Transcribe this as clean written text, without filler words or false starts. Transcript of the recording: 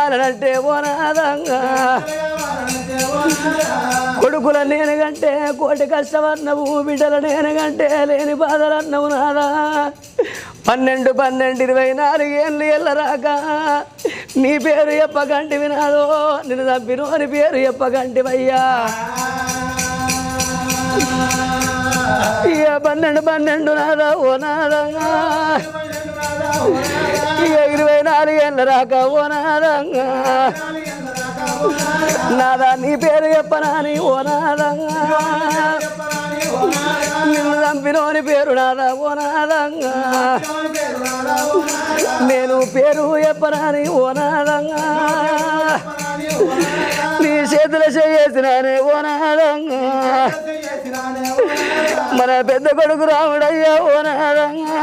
వాలనంటే ఓనాదంగా కొడుకుల నేను కంటే కోటి కష్టమన్నవు బిడ్డల నేను కంటే లేని బాధలన్నవు నాదా 12 24 ఏళ్ళు ఎల్లరాక నీ పేరు చెప్పకంటి వినాదో నిన్ను తప్పినోని పేరు చెప్పకంటివయ్యా ఇక 12 నాదా ఓ నాదంగా ఇక 24 ఏళ్ళ రాక ఓ నాదంగా నాదా నీ పేరు చెప్పనాని ఓ నాదంగా నిన్ను చంపినోని పేరు నాదా ఓ నాదంగా నేను పేరు చెప్పనాని ఓ నాదంగా నీ చేతులు చేసినానే ఓ నాదంగా మన పెద్ద కొడుకు రాముడయ్యా ఓ నాదంగా